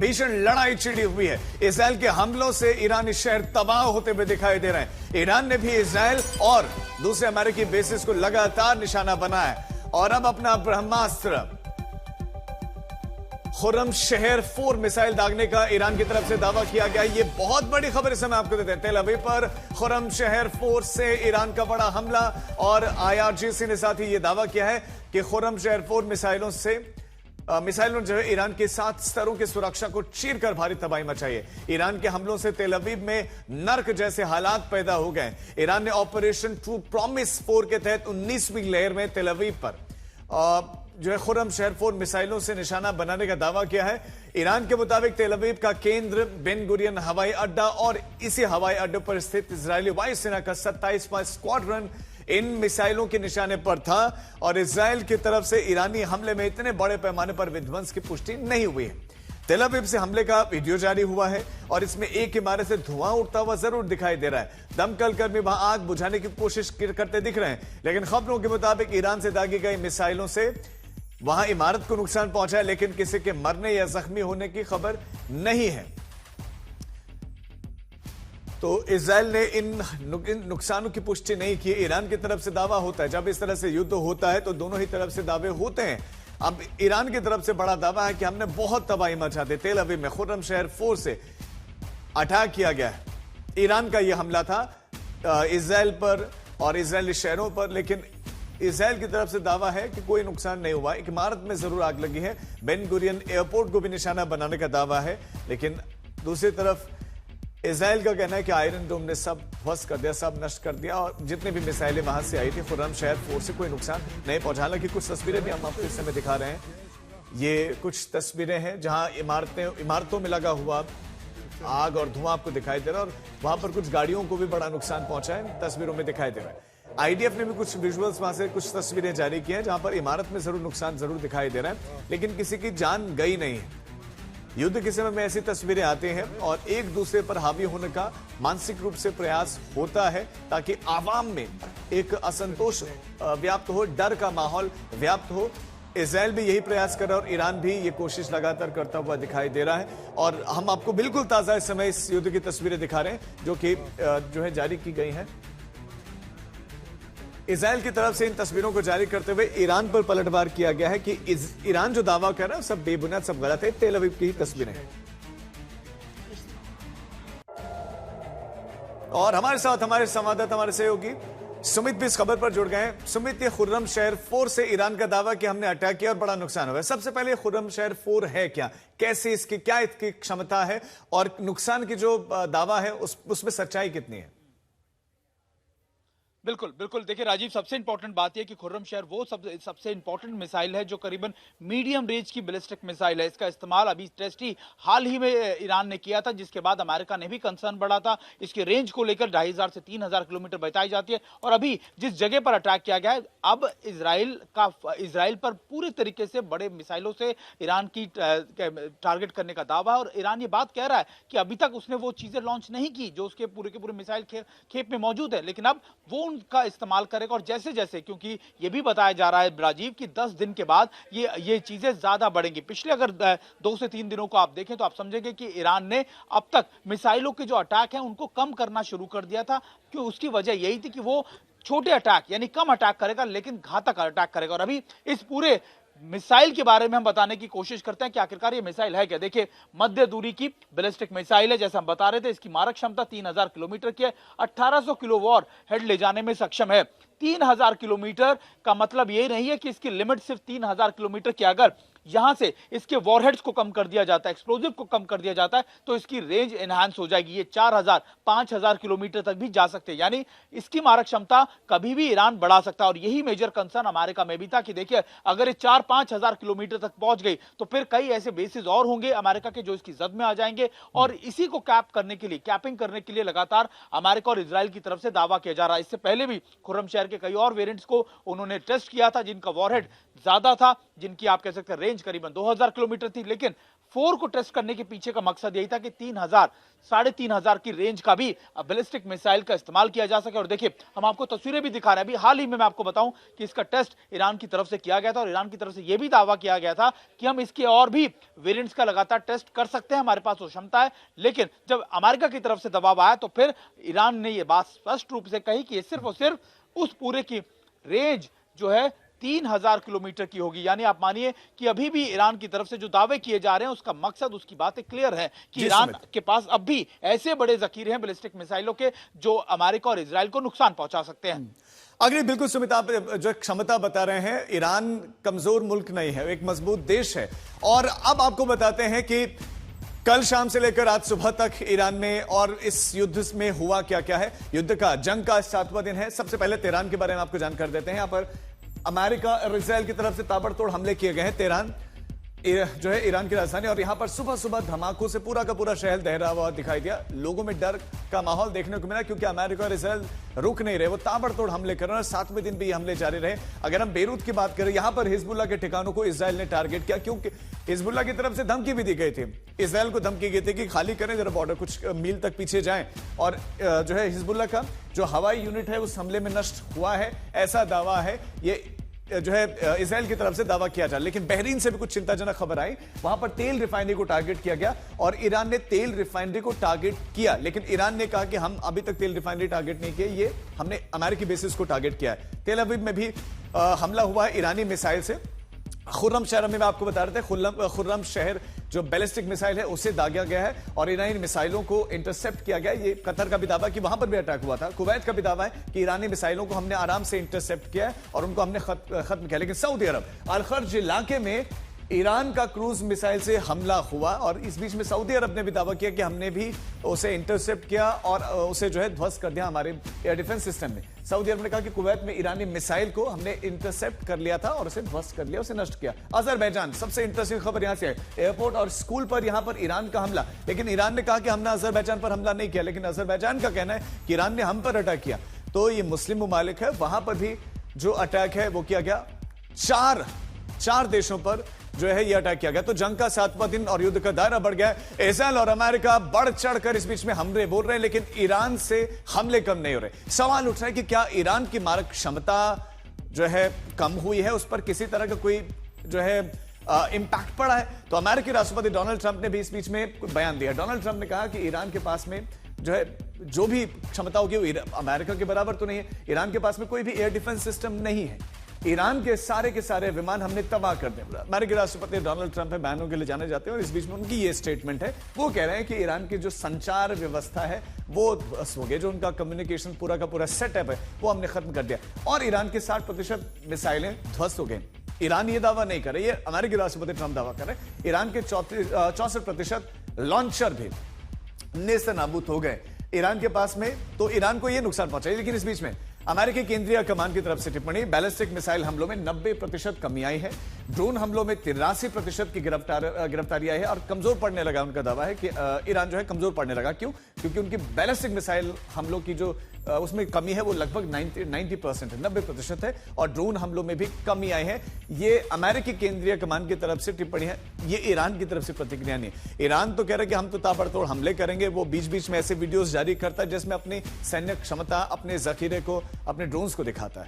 भीषण लड़ाई छिड़ी हुई है। इजराइल के हमलों से ईरानी शहर तबाह होते हुए दिखाई दे रहे हैं। ईरान ने भी इजराइल और दूसरे अमेरिकी बेसिस को लगातार निशाना बनाया है और अब अपना ब्रह्मास्त्र खुर्रम शहर 4 मिसाइल दागने का ईरान की तरफ से दावा किया गया। ये बहुत बड़ी खबर इस समय आपको देते हैं। तेल अवीव पर खुर्रम शहर 4 से ईरान का बड़ा हमला और IRGC ने साथ ही यह दावा किया है कि खुर्रम शहर 4 मिसाइलों जो है ईरान के 7 स्तरों की सुरक्षा को चीरकर भारी तबाही मचाई है। ईरान के हमलों से तेल अवीव में नर्क जैसे हालात पैदा हो गए। ईरान ने ऑपरेशन ट्रू प्रॉमिस 4 के तहत 19वीं लहर में तेल अवीव पर जो है खुर्रम शहर 4 मिसाइलों से निशाना बनाने का दावा किया है। ईरान के मुताबिक तेल अवीव का केंद्र बेन गुरियन हवाई अड्डा और इसी हवाई अड्डे पर स्थित इजरायली वायुसेना का 27वां स्क्वाड्रन इन मिसाइलों के निशाने पर था और इजराइल की तरफ से ईरानी हमले में इतने बड़े पैमाने पर विध्वंस की पुष्टि नहीं हुई है। तेल अवीव से हमले का वीडियो जारी हुआ है और इसमें एक इमारत से धुआं उठता हुआ जरूर दिखाई दे रहा है। दमकल कर्मी वहां आग बुझाने की कोशिश करते दिख रहे हैं, लेकिन खबरों के मुताबिक ईरान से दागी गई मिसाइलों से वहां इमारत को नुकसान पहुंचा है, लेकिन किसी के मरने या जख्मी होने की खबर नहीं है। तो इजराइल ने इन नुकसानों की पुष्टि नहीं की। ईरान की तरफ से दावा होता है, जब इस तरह से युद्ध होता है तो दोनों ही तरफ से दावे होते हैं। अब ईरान की तरफ से बड़ा दावा है कि हमने बहुत तबाही मचा दी। तेल अवीव में खुर्रम शहर 4 से अटैक किया गया है। ईरान का यह हमला था इजराइल पर और इजरायली शहरों पर, लेकिन इजराइल की तरफ से दावा है कि कोई नुकसान नहीं हुआ। एक इमारत में जरूर आग लगी है। बेन गुरियन एयरपोर्ट को भी निशाना बनाने का दावा है, लेकिन दूसरी तरफ इजराइल का कहना है कि आयरन डोम ने सब ध्वस्त कर दिया, सब नष्ट कर दिया और जितने भी मिसाइलें वहां से आई थी खुर्रम शहर 4 से कोई नुकसान नहीं पहुंचा। हालांकि कुछ तस्वीरें भी हम आपको इस समय दिखा रहे हैं। ये कुछ तस्वीरें हैं जहां इमारतों में लगा हुआ आग और धुआं आपको दिखाई दे रहा है और वहां पर कुछ गाड़ियों को भी बड़ा नुकसान पहुंचा है, तस्वीरों में दिखाई दे रहा है। IDF ने भी कुछ विजुअल्स वहां से कुछ तस्वीरें जारी की हैं जहां पर इमारत में जरूर नुकसान जरूर दिखाई दे रहा है, लेकिन किसी की जान गई नहीं है। युद्ध के समय में ऐसी तस्वीरें आती हैं और एक दूसरे पर हावी होने का मानसिक रूप से प्रयास होता है ताकि आवाम में एक असंतोष व्याप्त हो, डर का माहौल व्याप्त हो। इजराइल भी यही प्रयास कर रहा है और ईरान भी ये कोशिश लगातार करता हुआ दिखाई दे रहा है और हम आपको बिल्कुल ताजा इस समय इस युद्ध की तस्वीरें दिखा रहे हैं जो है जारी की गई हैं। इजराइल की तरफ से इन तस्वीरों को जारी करते हुए ईरान पर पलटवार किया गया है कि ईरान जो दावा कर रहा है सब बेबुनियाद, सब गलत है। तेल अवीव की ही तस्वीरें हैं और हमारे साथ हमारे संवाददाता, हमारे सहयोगी सुमित भी इस खबर पर जुड़ गए हैं। सुमित, ये खुर्रम शहर 4 से ईरान का दावा कि हमने अटैक किया और बड़ा नुकसान हुआ है। सबसे पहले खुर्रम शहर 4 है क्या, कैसे इसकी क्या इसकी क्षमता है और नुकसान की जो दावा है उसमें सच्चाई कितनी है? बिल्कुल बिल्कुल, देखिए राजीव, सबसे इंपॉर्टेंट बात यह कि खुर्रम शहर वो सबसे इंपॉर्टेंट मिसाइल है जो करीबन मीडियम रेंज की बैलिस्टिक मिसाइल है। इसका इस्तेमाल अभी टेस्ट ही हाल ही में ईरान ने किया था, जिसके बाद अमेरिका ने भी कंसर्न बढ़ा था। इसके रेंज को लेकर 2500 से 3000 किलोमीटर बताई जाती है और अभी जिस जगह पर अटैक किया गया है, अब इजराइल पर पूरे तरीके से बड़े मिसाइलों से ईरान की टारगेट करने का दावा है और ईरान ये बात कह रहा है कि अभी तक उसने वो चीजें लॉन्च नहीं की जो उसके पूरे के पूरे मिसाइल खेप में मौजूद है, लेकिन अब वो का इस्तेमाल करेगा। और जैसे जैसे, क्योंकि ये भी बताया जा रहा है राजीव कि 10 दिन के बाद ये चीजें ज्यादा बढ़ेंगी। पिछले अगर 2 से 3 दिनों को आप देखें तो आप समझेंगे कि ईरान ने अब तक मिसाइलों के जो अटैक हैं उनको कम करना शुरू कर दिया था। क्यों? उसकी वजह यही थी कि वो छोटे अटैक यानी कम अटैक करेगा लेकिन घातक अटैक करेगा। और अभी इस पूरे मिसाइल के बारे में हम बताने की कोशिश करते हैं कि आखिरकार ये मिसाइल है क्या। देखिए, मध्य दूरी की बैलिस्टिक मिसाइल है, जैसे हम बता रहे थे। इसकी मारक क्षमता 3000 किलोमीटर की है, 1800 किलो वॉर हेड ले जाने में सक्षम है। 3000 किलोमीटर का मतलब ये नहीं है कि इसकी लिमिट सिर्फ 3000 किलोमीटर की। अगर यहां से इसके वॉरहेड्स को कम कर दिया जाता है, एक्सप्लोजिव को कम कर दिया जाता है, तो इसकी रेंज एनहांस हो जाएगी। ये 4000 5000 किलोमीटर तक भी जा सकते हैं, यानी इसकी मारक क्षमता कभी भी ईरान बढ़ा सकता है। और यही मेजर कंसर्न अमेरिका में भी था कि देखिए, अगर ये 4-5 किलोमीटर तक पहुंच गई तो फिर कई ऐसे बेसिस और होंगे अमेरिका के जो इसकी जद में आ जाएंगे। और इसी को कैपिंग करने के लिए लगातार अमेरिका और इजराइल की तरफ से दावा किया जा रहा है। इससे पहले भी खुर्रम शहर के कई और वेरिएंट्स को उन्होंने टेस्ट किया था जिनका वॉरहेड ज्यादा था, जिनकी आप कह सकते हैं रेंज करीबन 2000 किलोमीटर थी, लेकिन 4 को टेस्ट करने के पीछे का मकसद यही था कि 3,000-3,500 की रेंज का भी बैलिस्टिक मिसाइल का इस्तेमाल किया जा सके। और देखिए, हम आपको तस्वीरें भी दिखा रहे हैं। अभी हाल ही में मैं आपको बताऊं कि इसका टेस्ट ईरान की तरफ से किया गया था और ईरान की तरफ से यह भी दावा किया गया था कि हम इसके और भी वेरिएंट्स का लगातार टेस्ट कर सकते हैं, हमारे पास वो क्षमता है। लेकिन जब अमेरिका की तरफ से दबाव आया तो फिर ईरान ने यह बात स्पष्ट रूप से कही कि सिर्फ और सिर्फ उस पूरे की रेंज जो है 3,000 किलोमीटर की होगी। यानी आप मानिए कि अभी भी ईरान की तरफ से जो दावे किए जा रहे हैं उसका मकसद, उसकी बातें क्लियर है कि ईरान के पास अब भी ऐसे बड़े जखीरे हैं बैलिस्टिक मिसाइलों के जो अमेरिका और इजराइल को नुकसान पहुंचा सकते हैं। अगली बिल्कुल सुमित, आप जो क्षमता बता रहे हैं, ईरान कमजोर मुल्क नहीं है, एक मजबूत देश है। और अब आपको बताते हैं कि कल शाम से लेकर आज सुबह तक ईरान में और इस युद्ध में हुआ क्या क्या है। युद्ध का, जंग का 7वां दिन है। सबसे पहले तेहरान के बारे में आपको जानकारी देते हैं। यहां पर अमेरिका और इजराइल की तरफ से ताबड़तोड़ हमले किए गए हैं तेहरान जो है ईरान की राजधानी, और यहां पर सुबह सुबह धमाकों से पूरा का पूरा शहर दहरा हुआ दिखाई दिया। लोगों में डर का माहौल देखने को मिला क्योंकि अमेरिका और इजराइल रुक नहीं रहे, वो ताबड़तोड़ हमले कर रहे हैं और 7वें दिन भी ये हमले जारी रहे। अगर हम बेरूत की बात करें, यहां पर हिजबुल्लाह के ठिकानों को इजराइल ने टारगेट किया क्योंकि हिजबुल्लाह की तरफ से धमकी भी दी गई थी। इजराइल को धमकी गई थी कि खाली करें जरा बॉर्डर, कुछ मील तक पीछे जाएं। और जो है हिजबुल्लाह का जो हवाई यूनिट है उस हमले में नष्ट हुआ है, ऐसा दावा है। ये जो है इजराइल की तरफ से दावा किया जा रहा है। लेकिन बहरीन से भी कुछ चिंताजनक खबर आई, वहां पर तेल रिफाइनरी को टारगेट किया गया और ईरान ने तेल रिफाइनरी को टारगेट किया। लेकिन ईरान ने कहा कि हम अभी तक तेल रिफाइनरी टारगेट नहीं किए, ये हमने अमेरिकी बेसिस को टारगेट किया है। तेल अवीव में भी हमला हुआ है ईरानी मिसाइल से। खुर्रम शहर में आप बताते थे, खुर्रम शहर जो बैलिस्टिक मिसाइल है उसे दागा गया है और ईरानी मिसाइलों को इंटरसेप्ट किया गया। ये कतर का भी दावा कि वहां पर भी अटैक हुआ था। कुवैत का भी दावा है कि ईरानी मिसाइलों को हमने आराम से इंटरसेप्ट किया है और उनको हमने खत्म किया। लेकिन सऊदी अरब अल-खर्ज इलाके में ईरान का क्रूज मिसाइल से हमला हुआ और इस बीच में सऊदी अरब ने भी दावा किया कि हमने भी उसे इंटरसेप्ट किया और उसे जो है ध्वस्त कर दिया हमारे एयर डिफेंस सिस्टम में। सऊदी अरब ने कहा कि कुवैत में ईरानी मिसाइल को हमने इंटरसेप्ट कर लिया था और उसे ध्वस्त कर लिया, उसे नष्ट किया। अजरबैजान, सबसे इंटरेस्टिंग खबर यहां से है, एयरपोर्ट और स्कूल पर यहां पर ईरान का हमला। लेकिन ईरान ने कहा कि हमने अजरबैजान पर हमला नहीं किया, लेकिन अजरबैजान का कहना है कि ईरान ने हम पर अटैक किया। तो ये मुस्लिम ममालिक है, वहां पर भी जो अटैक है वो किया गया। चार देशों पर जो है ये अटैक किया गया। तो जंग का 7वां दिन और युद्ध का दायरा बढ़ गया है। इजराइल और अमेरिका बढ़ चढ़कर इस बीच में हमले बोल रहे हैं, लेकिन ईरान से हमले कम नहीं हो रहे। सवाल उठ रहा है कि क्या ईरान की मारक क्षमता जो है कम हुई है, उस पर किसी तरह का कोई जो है इंपैक्ट पड़ा है? तो अमेरिकी राष्ट्रपति डोनाल्ड ट्रंप ने भी इस बीच में बयान दिया। डोनाल्ड ट्रंप ने कहा कि ईरान के पास में जो है जो भी क्षमता होगी वो अमेरिका के बराबर तो नहीं है। ईरान के पास में कोई भी एयर डिफेंस सिस्टम नहीं है। ईरान के सारे विमान हमने तबाह कर दिए। अमेरिकी राष्ट्रपति डोनाल्ड ट्रंप है, बयानों के लिए जाने जाते हैं और इस बीच में उनकी ये स्टेटमेंट है। वो कह रहे हैं कि ईरान की जो संचार व्यवस्था है वो ध्वस्त हो गई, जो उनका कम्युनिकेशन पूरा का पूरा सेटअप है वो हमने खत्म कर दिया और ईरान के 60% मिसाइलें ध्वस्त हो गई। ईरान ये दावा नहीं कर रहे, ये अमेरिकी राष्ट्रपति ट्रंप दावा कर रहे हैं। ईरान के 64% लॉन्चर भी नेस्तनाबूद हो गए ईरान के पास में, तो ईरान को यह नुकसान पहुंचा। लेकिन इस बीच में अमेरिकी केंद्रीय कमान की तरफ से टिप्पणी, बैलिस्टिक मिसाइल हमलों में 90% कमी आई है, ड्रोन हमलों में 83% की गिरफ्तारी आई है और कमजोर पड़ने लगा। उनका दावा है कि ईरान जो है कमजोर पड़ने लगा। क्यों? क्योंकि उनकी बैलिस्टिक मिसाइल हमलों की जो उसमें कमी है वो लगभग 90% है, 90% है और ड्रोन हमलों में भी कमी आई है। ये अमेरिकी केंद्रीय कमान की तरफ से टिप्पणी है, ये ईरान की तरफ से प्रतिक्रिया नहीं है। ईरान तो कह रहा है कि हम तो ताबड़तोड़ हमले करेंगे। वो बीच बीच में ऐसे वीडियोस जारी करता है जिसमें अपनी सैन्य क्षमता, अपने जखीरे को, अपने ड्रोन्स को दिखाता है।